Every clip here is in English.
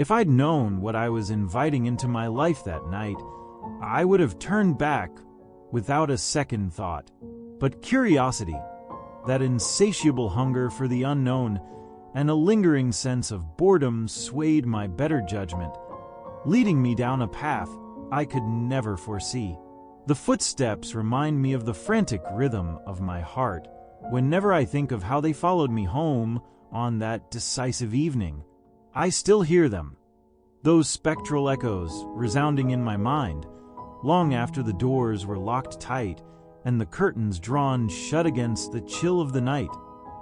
If I'd known what I was inviting into my life that night, I would have turned back without a second thought. But curiosity, that insatiable hunger for the unknown, and a lingering sense of boredom swayed my better judgment, leading me down a path I could never foresee. The footsteps remind me of the frantic rhythm of my heart whenever I think of how they followed me home on that decisive evening. I still hear them, those spectral echoes resounding in my mind, long after the doors were locked tight and the curtains drawn shut against the chill of the night.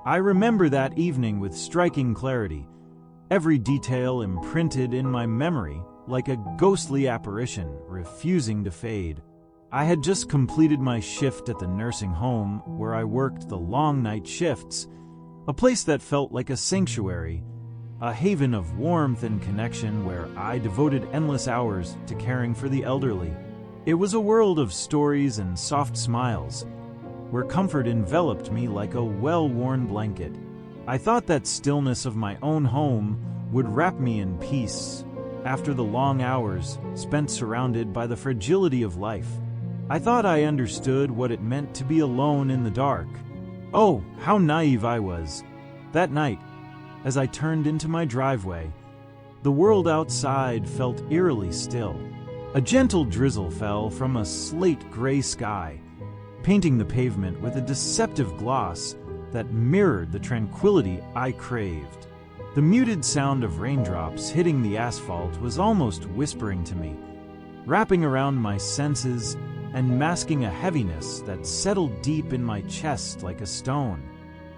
I remember that evening with striking clarity, every detail imprinted in my memory like a ghostly apparition refusing to fade. I had just completed my shift at the nursing home where I worked the long night shifts, a place that felt like a sanctuary, a haven of warmth and connection where I devoted endless hours to caring for the elderly. It was a world of stories and soft smiles, where comfort enveloped me like a well-worn blanket. I thought that stillness of my own home would wrap me in peace after the long hours spent surrounded by the fragility of life. I thought I understood what it meant to be alone in the dark. Oh, how naive I was. That night, as I turned into my driveway, the world outside felt eerily still. A gentle drizzle fell from a slate-gray sky, painting the pavement with a deceptive gloss that mirrored the tranquility I craved. The muted sound of raindrops hitting the asphalt was almost whispering to me, wrapping around my senses and masking a heaviness that settled deep in my chest like a stone.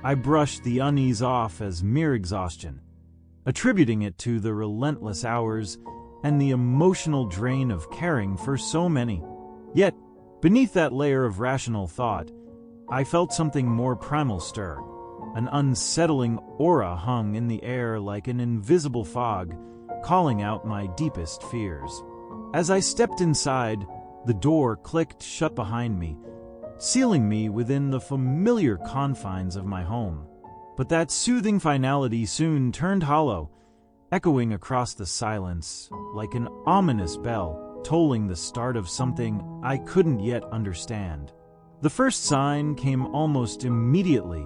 I brushed the unease off as mere exhaustion, attributing it to the relentless hours and the emotional drain of caring for so many. Yet, beneath that layer of rational thought, I felt something more primal stir. An unsettling aura hung in the air like an invisible fog, calling out my deepest fears. As I stepped inside, the door clicked shut behind me, sealing me within the familiar confines of my home. But that soothing finality soon turned hollow, echoing across the silence like an ominous bell tolling the start of something I couldn't yet understand. The first sign came almost immediately,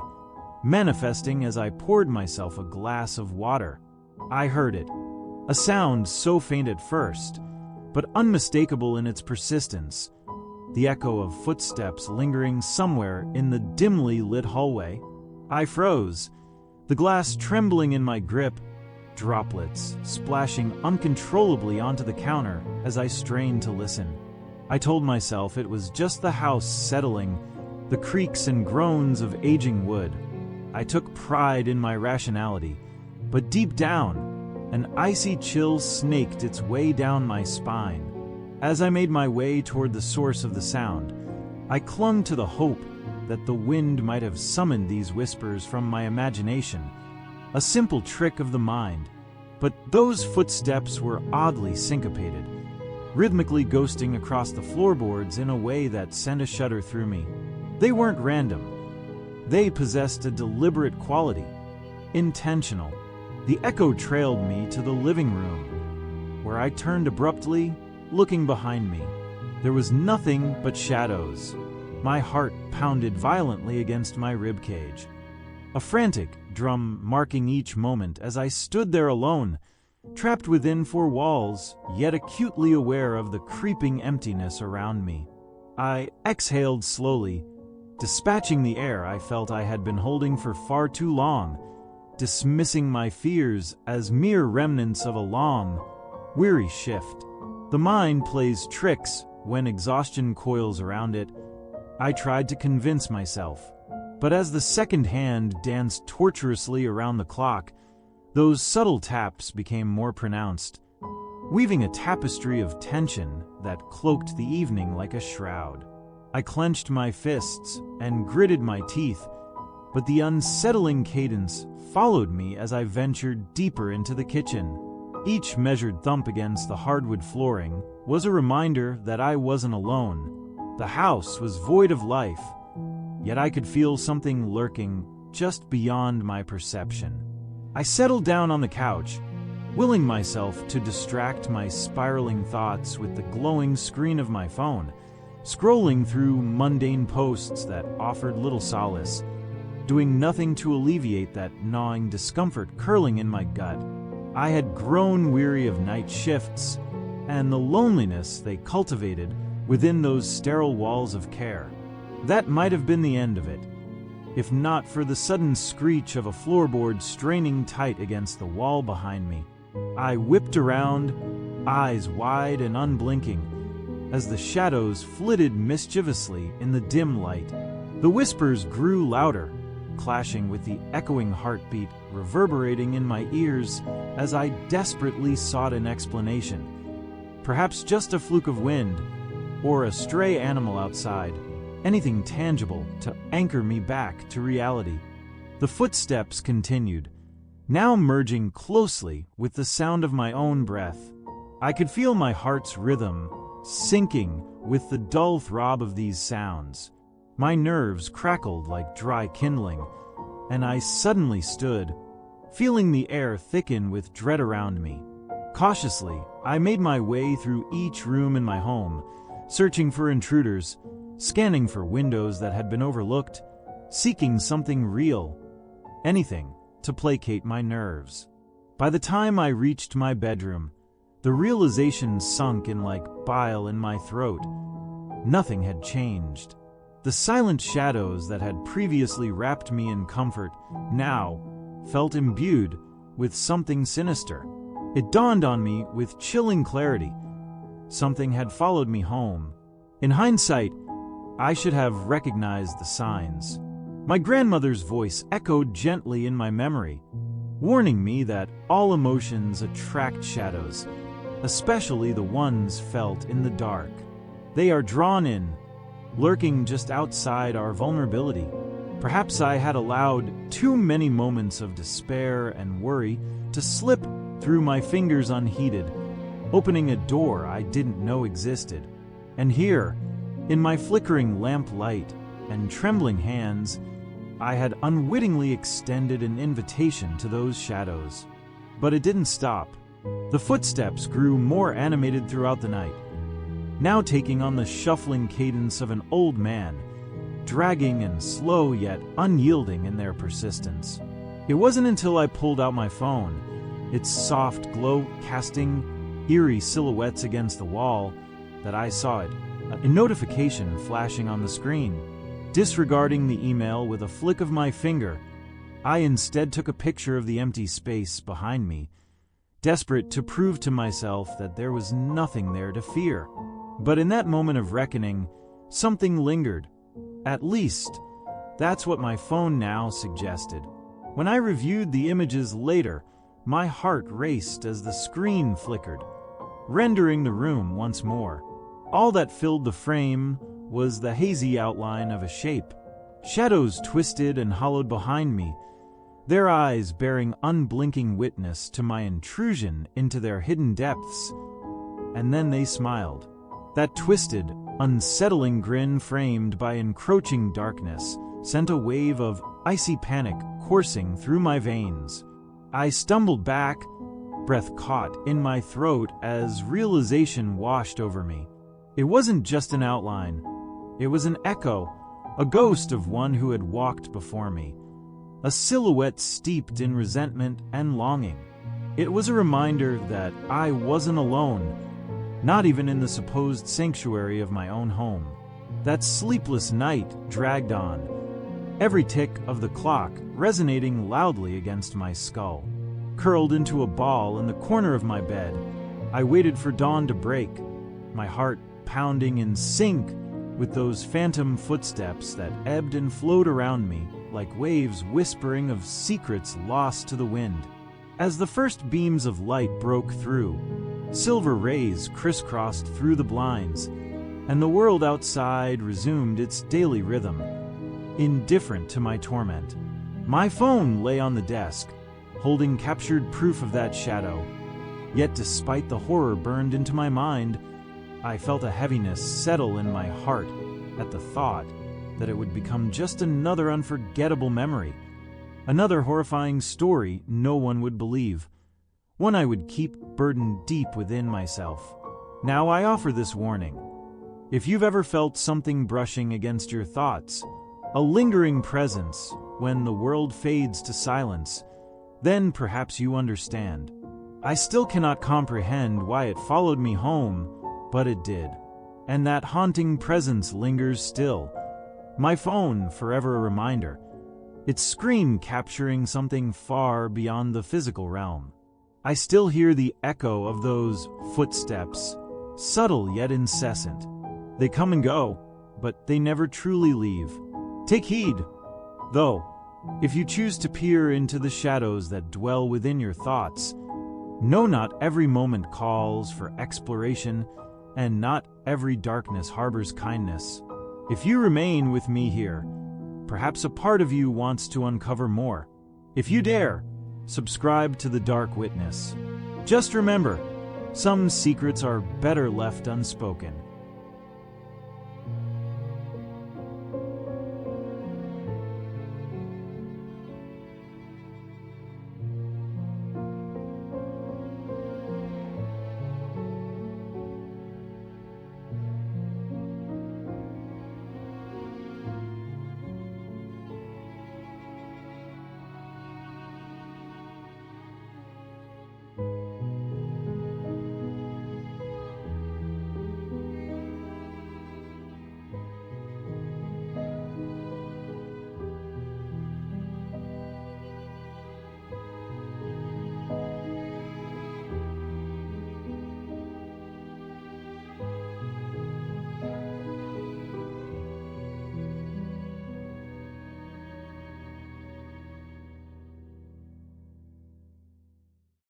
manifesting as I poured myself a glass of water. I heard it, a sound so faint at first, but unmistakable in its persistence, the echo of footsteps lingering somewhere in the dimly lit hallway. I froze, the glass trembling in my grip, droplets splashing uncontrollably onto the counter as I strained to listen. I told myself it was just the house settling, the creaks and groans of aging wood. I took pride in my rationality, but deep down, an icy chill snaked its way down my spine. As I made my way toward the source of the sound, I clung to the hope that the wind might have summoned these whispers from my imagination, a simple trick of the mind. But those footsteps were oddly syncopated, rhythmically ghosting across the floorboards in a way that sent a shudder through me. They weren't random. They possessed a deliberate quality, intentional. The echo trailed me to the living room, where I turned abruptly, looking behind me. There was nothing but shadows. My heart pounded violently against my ribcage, a frantic drum marking each moment as I stood there alone, trapped within four walls, yet acutely aware of the creeping emptiness around me. I exhaled slowly, dispatching the air I felt I had been holding for far too long, dismissing my fears as mere remnants of a long, weary shift. The mind plays tricks when exhaustion coils around it, I tried to convince myself. But as the second hand danced tortuously around the clock, those subtle taps became more pronounced, weaving a tapestry of tension that cloaked the evening like a shroud. I clenched my fists and gritted my teeth, but the unsettling cadence followed me as I ventured deeper into the kitchen. Each measured thump against the hardwood flooring was a reminder that I wasn't alone. The house was void of life, yet I could feel something lurking just beyond my perception. I settled down on the couch, willing myself to distract my spiraling thoughts with the glowing screen of my phone, scrolling through mundane posts that offered little solace, doing nothing to alleviate that gnawing discomfort curling in my gut. I had grown weary of night shifts and the loneliness they cultivated within those sterile walls of care. That might have been the end of it, if not for the sudden screech of a floorboard straining tight against the wall behind me. I whipped around, eyes wide and unblinking, as the shadows flitted mischievously in the dim light. The whispers grew louder, clashing with the echoing heartbeat reverberating in my ears as I desperately sought an explanation. Perhaps just a fluke of wind, or a stray animal outside, anything tangible to anchor me back to reality. The footsteps continued, now merging closely with the sound of my own breath. I could feel my heart's rhythm syncing with the dull throb of these sounds. My nerves crackled like dry kindling, and I suddenly stood, feeling the air thicken with dread around me. Cautiously, I made my way through each room in my home, searching for intruders, scanning for windows that had been overlooked, seeking something real, anything to placate my nerves. By the time I reached my bedroom, the realization sunk in like bile in my throat. Nothing had changed. The silent shadows that had previously wrapped me in comfort now felt imbued with something sinister. It dawned on me with chilling clarity. Something had followed me home. In hindsight, I should have recognized the signs. My grandmother's voice echoed gently in my memory, warning me that all emotions attract shadows, especially the ones felt in the dark. They are drawn in, lurking just outside our vulnerability. Perhaps I had allowed too many moments of despair and worry to slip through my fingers unheeded, opening a door I didn't know existed. And here, in my flickering lamplight and trembling hands, I had unwittingly extended an invitation to those shadows. But it didn't stop. The footsteps grew more animated throughout the night, now taking on the shuffling cadence of an old man, dragging and slow yet unyielding in their persistence. It wasn't until I pulled out my phone, its soft glow casting eerie silhouettes against the wall, that I saw it, a notification flashing on the screen. Disregarding the email with a flick of my finger, I instead took a picture of the empty space behind me, desperate to prove to myself that there was nothing there to fear. But in that moment of reckoning, something lingered. At least, that's what my phone now suggested. When I reviewed the images later, my heart raced as the screen flickered, rendering the room once more. All that filled the frame was the hazy outline of a shape. Shadows twisted and hollowed behind me, their eyes bearing unblinking witness to my intrusion into their hidden depths. And then they smiled. That twisted, unsettling grin framed by encroaching darkness sent a wave of icy panic coursing through my veins. I stumbled back, breath caught in my throat as realization washed over me. It wasn't just an outline. It was an echo, a ghost of one who had walked before me, a silhouette steeped in resentment and longing. It was a reminder that I wasn't alone, not even in the supposed sanctuary of my own home. That sleepless night dragged on, every tick of the clock resonating loudly against my skull. Curled into a ball in the corner of my bed, I waited for dawn to break, my heart pounding in sync with those phantom footsteps that ebbed and flowed around me like waves whispering of secrets lost to the wind. As the first beams of light broke through, silver rays crisscrossed through the blinds, and the world outside resumed its daily rhythm, indifferent to my torment. My phone lay on the desk, holding captured proof of that shadow. Yet despite the horror burned into my mind, I felt a heaviness settle in my heart at the thought that it would become just another unforgettable memory, another horrifying story no one would believe, one I would keep burdened deep within myself. Now I offer this warning. If you've ever felt something brushing against your thoughts, a lingering presence when the world fades to silence, then perhaps you understand. I still cannot comprehend why it followed me home, but it did. And that haunting presence lingers still. My phone, forever a reminder. Its screen capturing something far beyond the physical realm. I still hear the echo of those footsteps, subtle yet incessant. They come and go, but they never truly leave. Take heed, though, if you choose to peer into the shadows that dwell within your thoughts. Know not every moment calls for exploration, and not every darkness harbors kindness. If you remain with me here, perhaps a part of you wants to uncover more. If you dare, subscribe to The Dark Witness. Just remember, some secrets are better left unspoken.